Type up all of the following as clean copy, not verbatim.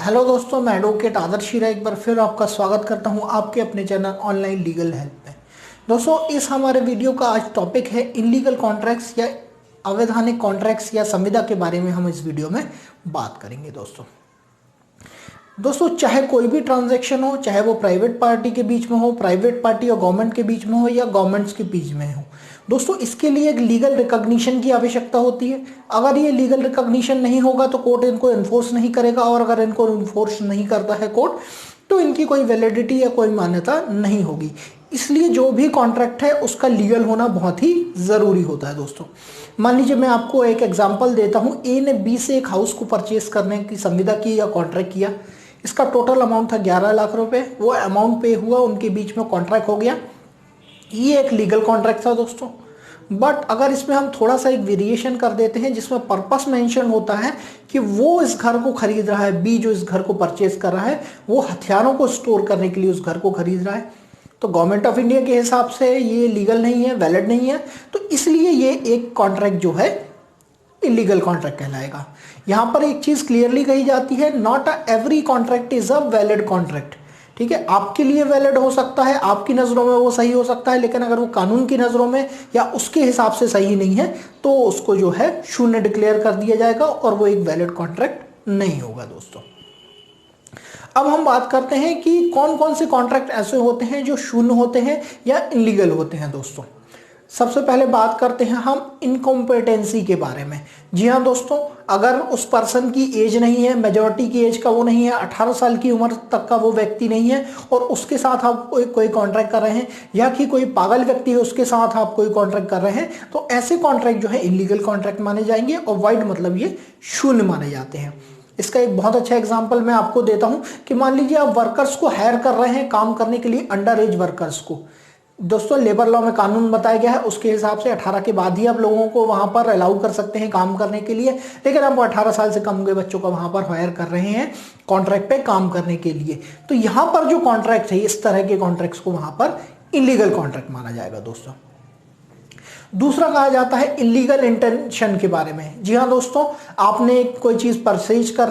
Hello दोस्तों, मैं advocate आदर्श हीरा एक बार फिर आपका स्वागत करता हूं आपके अपने चैनल ऑनलाइन लीगल हेल्प में। दोस्तों, इस हमारे वीडियो का आज टॉपिक है इनलीगल कॉन्ट्रैक्ट्स या अवैधानिक कॉन्ट्रैक्ट्स या संविदा के बारे में हम इस वीडियो में बात करेंगे। दोस्तों चाहे कोई भी ट्रांजैक्शन हो, चाहे वो प्राइवेट पार्टी के बीच में हो, प्राइवेट पार्टी और गवर्नमेंट के बीच में हो या गवर्नमेंट्स के बीच में हो, दोस्तों इसके लिए एक लीगल रिकॉग्निशन की आवश्यकता होती है। अगर ये लीगल रिकॉग्निशन नहीं होगा तो कोर्ट इनको इन्फोर्स नहीं करेगा, और अगर इनको इन्फोर्स नहीं करता है कोर्ट तो इनकी कोई वैलिडिटी या कोई मान्यता नहीं होगी। इसलिए जो भी कॉन्ट्रैक्ट है उसका लीगल होना बहुत ही ज़रूरी होता है। दोस्तों मान लीजिए मैं आपको एक एग्जांपल देता हूँ। ए ने बी से एक हाउस को परचेस करने की संविदा की या कॉन्ट्रैक्ट किया। इसका टोटल अमाउंट था 11 लाख रुपए। वो अमाउंट पे हुआ, उनके बीच में कॉन्ट्रैक्ट हो गया। ये एक लीगल कॉन्ट्रैक्ट था दोस्तों। बट अगर इसमें हम थोड़ा सा एक वेरिएशन कर देते हैं जिसमें पर्पस मेंशन होता है कि वो इस घर को खरीद रहा है, बी जो इस घर को परचेज कर रहा है वो हथियारों को स्टोर करने के लिए उस घर को खरीद रहा है, तो गवर्नमेंट ऑफ इंडिया के हिसाब से ये लीगल नहीं है, वैलिड नहीं है। तो इसलिए ये एक कॉन्ट्रैक्ट जो है इलीगल कॉन्ट्रैक्ट कहलाएगा। यहां पर एक चीज क्लियरली कही जाती है, not every contract is a valid contract. ठीक है, आपके लिए वैलिड हो सकता है, आपकी नज़रों में वो सही हो सकता है, लेकिन अगर वो कानून की नज़रों में या उसके हिसाब से सही नहीं है तो उसको जो है शून्य डिक्लेयर कर दिया जाएगा और वो एक वैलिड कॉन्ट्रैक्ट नहीं होगा। दोस्तों अब हम बात करते हैं कि कौन कौन से कॉन्ट्रैक्ट ऐसे होते हैं जो शून्य होते हैं या इलीगल होते हैं। दोस्तों सबसे पहले बात करते हैं हम इनकॉम्पिटेंसी के बारे में। जी हाँ दोस्तों, अगर उस पर्सन की एज नहीं है, मेजॉरिटी की एज का वो नहीं है, 18 साल की उम्र तक का वो व्यक्ति नहीं है और उसके साथ आप कोई कॉन्ट्रैक्ट कर रहे हैं, या कि कोई पागल व्यक्ति है उसके साथ आप कोई कॉन्ट्रैक्ट कर रहे हैं, तो ऐसे कॉन्ट्रैक्ट जो है इलीगल कॉन्ट्रैक्ट माने जाएंगे और वाइड मतलब ये शून्य माने जाते हैं। इसका एक बहुत अच्छा एग्जाम्पल मैं आपको देता हूं कि मान लीजिए आप वर्कर्स को हायर कर रहे हैं काम करने के लिए, अंडर एज वर्कर्स को। दोस्तों लेबर लॉ में कानून बताया गया है, उसके हिसाब से 18 के बाद ही आप लोगों को वहां पर अलाउ कर सकते हैं काम करने के लिए, लेकिन आप 18 साल से कम के बच्चों को वहां पर हायर कर रहे हैं कॉन्ट्रैक्ट पे काम करने के लिए, तो यहां पर जो कॉन्ट्रैक्ट है इस तरह के कॉन्ट्रैक्ट्स को वहां पर इलीगल कॉन्ट्रैक्ट माना जाएगा। दोस्तों दूसरा कहा जाता है इलीगल इंटेंशन के बारे में। जी हाँ दोस्तों, आपने कोई चीज परचेज कर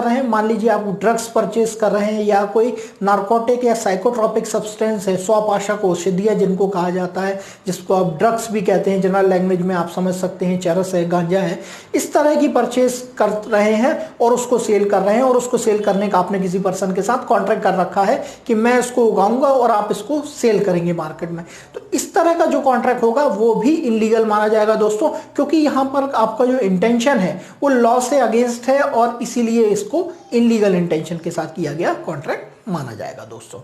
रहे हैं, मान लीजिए आप ड्रग्स परचेज कर रहे हैं या कोई नार्कोटिक या साइकोट्रॉपिक सब्सटेंस है, स्वापाशक औषधियां जिनको कहा जाता है, जिसको आप ड्रग्स भी कहते हैं जनरल लैंग्वेज में, आप समझ सकते हैं, चरस है, गांजा है, इस तरह की परचेज कर रहे हैं और उसको सेल कर रहे हैं, और उसको सेल करने का आपने किसी पर्सन के साथ कॉन्ट्रैक्ट कर रखा है कि मैं इसको उगाऊंगा और आप इसको सेल करेंगे मार्केट में। तो इस तरह का जो कॉन्ट्रैक्ट होगा वो भी इलीगल माना जाएगा दोस्तों, क्योंकि यहां पर आपका जो इंटेंशन है वो लॉ से अगेंस्ट है और इसीलिए इसको इलीगल इंटेंशन के साथ किया गया कॉन्ट्रैक्ट माना जाएगा। दोस्तों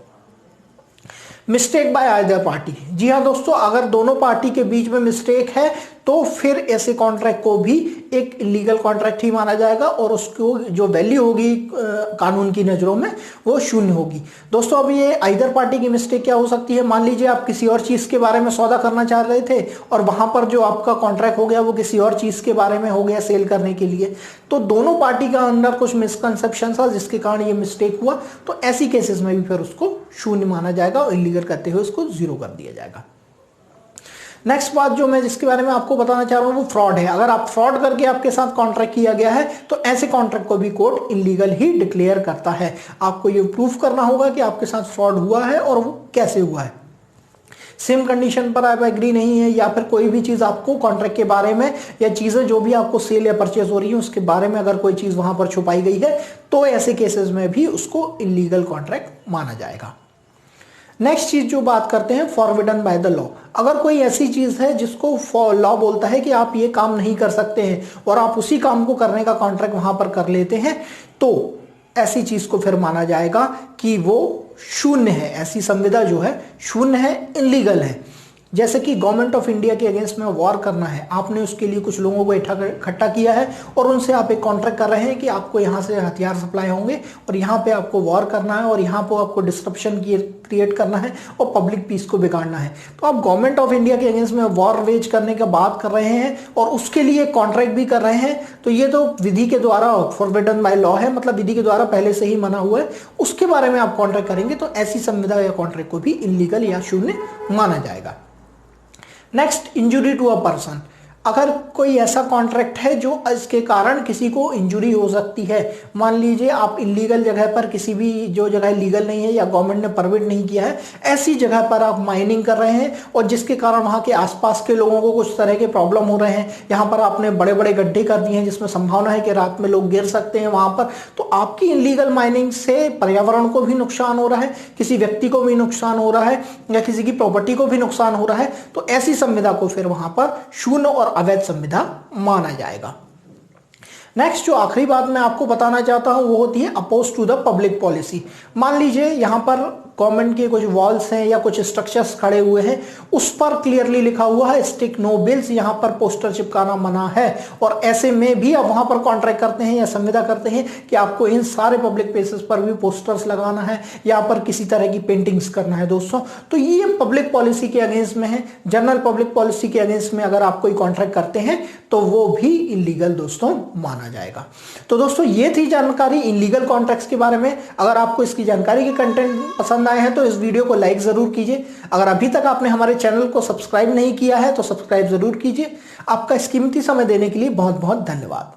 मिस्टेक बाय आइदर पार्टी। जी हाँ दोस्तों, अगर दोनों पार्टी के बीच में मिस्टेक है तो फिर ऐसे कॉन्ट्रैक्ट को भी एक इलीगल कॉन्ट्रैक्ट ही माना जाएगा और उसको जो वैल्यू होगी कानून की नज़रों में वो शून्य होगी। दोस्तों अब ये आइदर पार्टी की मिस्टेक क्या हो सकती है, मान लीजिए आप किसी और चीज़ के बारे में सौदा करना चाह रहे थे और वहां पर जो आपका कॉन्ट्रैक्ट हो गया वो किसी और चीज़ के बारे में हो गया सेल करने के लिए, तो दोनों पार्टी का अंदर कुछ मिसकंसेप्शन था जिसके कारण ये मिस्टेक हुआ, तो ऐसी केसेस में भी फिर उसको शून्य माना जाएगा और इलीगल करते हुए उसको जीरो कर दिया जाएगा। नेक्स्ट बात जो मैं जिसके बारे में आपको बताना चाह रहा हूं वो फ्रॉड है। अगर आप फ्रॉड करके आपके साथ कॉन्ट्रैक्ट किया गया है तो ऐसे कॉन्ट्रैक्ट को भी कोर्ट इलीगल ही डिक्लेयर करता है। आपको ये प्रूफ करना होगा कि आपके साथ फ्रॉड हुआ है और वो कैसे हुआ है। सेम कंडीशन पर आप एग्री नहीं है या फिर कोई भी चीज आपको कॉन्ट्रैक्ट के बारे में या चीजें जो भी आपको सेल या परचेज हो रही है उसके बारे में अगर कोई चीज वहां पर छुपाई गई है तो ऐसे केसेस में भी उसको इलीगल कॉन्ट्रैक्ट माना जाएगा। नेक्स्ट चीज जो बात करते हैं फॉरबिडन बाय द लॉ। अगर कोई ऐसी चीज है जिसको लॉ बोलता है कि आप ये काम नहीं कर सकते हैं और आप उसी काम को करने का कॉन्ट्रैक्ट वहां पर कर लेते हैं तो ऐसी चीज को फिर माना जाएगा कि वो शून्य है, ऐसी संविदा जो है शून्य है, इलीगल है। जैसे कि गवर्नमेंट ऑफ इंडिया के अगेंस्ट में वॉर करना है, आपने उसके लिए कुछ लोगों को इकट्ठा किया है और उनसे आप एक कॉन्ट्रैक्ट कर रहे हैं कि आपको यहाँ से हथियार सप्लाई होंगे और यहाँ पे आपको वॉर करना है और यहाँ पे आपको डिस्ट्रप्शन क्रिएट करना है और पब्लिक पीस को बिगाड़ना है। तो आप गवर्नमेंट ऑफ इंडिया के अगेंस्ट में वॉर वेज करने का बात कर रहे हैं और उसके लिए कॉन्ट्रैक्ट भी कर रहे हैं, तो ये तो विधि के द्वारा फॉरबिडन बाय लॉ है, मतलब विधि के द्वारा पहले से ही मना हुआ है, उसके बारे में आप कॉन्ट्रैक्ट करेंगे तो ऐसी संविदा या कॉन्ट्रैक्ट को भी इलीगल या शून्य माना जाएगा। Next injury to a person. अगर कोई ऐसा कॉन्ट्रैक्ट है जो इसके कारण किसी को इंजुरी हो सकती है, मान लीजिए आप इलीगल जगह पर, किसी भी जो जगह लीगल नहीं है या गवर्नमेंट ने परमिट नहीं किया है, ऐसी जगह पर आप माइनिंग कर रहे हैं और जिसके कारण वहां के आसपास के लोगों को कुछ तरह के प्रॉब्लम हो रहे हैं, यहां पर आपने बड़े बड़े गड्ढे कर दिए हैं जिसमें संभावना है कि रात में लोग गिर सकते हैं वहां पर, तो आपकी इलीगल माइनिंग से पर्यावरण को भी नुकसान हो रहा है, किसी व्यक्ति को भी नुकसान हो रहा है या किसी की प्रॉपर्टी को भी नुकसान हो रहा है, तो ऐसी संविदा को फिर वहां पर शून्य और अवैध संविदा माना जाएगा। नेक्स्ट जो आखिरी बात मैं आपको बताना चाहता हूं वो होती है oppose to the public policy. मान लीजिए यहां पर गवर्नमेंट के कुछ वॉल्स हैं या कुछ स्ट्रक्चर्स खड़े हुए हैं, उस पर क्लियरली लिखा हुआ है स्टिक नो बिल्स, यहां पर पोस्टर चिपकाना मना है, और ऐसे में भी आप वहां पर कॉन्ट्रैक्ट करते हैं या संविदा करते हैं कि आपको इन सारे पब्लिक प्लेसेस पर भी पोस्टर्स लगाना है, यहाँ पर किसी तरह की पेंटिंग्स करना है दोस्तों, तो ये पब्लिक पॉलिसी के अगेंस्ट में है। जनरल पब्लिक पॉलिसी के अगेंस्ट में अगर आप कोई कॉन्ट्रैक्ट करते हैं तो वो भी इलीगल दोस्तों माना जाएगा। तो दोस्तों ये थी जानकारी इलीगल कॉन्ट्रैक्ट्स के बारे में। अगर आपको इसकी जानकारी के कंटेंट पसंद आए हैं तो इस वीडियो को लाइक जरूर कीजिए। अगर अभी तक आपने हमारे चैनल को सब्सक्राइब नहीं किया है तो सब्सक्राइब जरूर कीजिए। आपका इस कीमती समय देने के लिए बहुत बहुत धन्यवाद।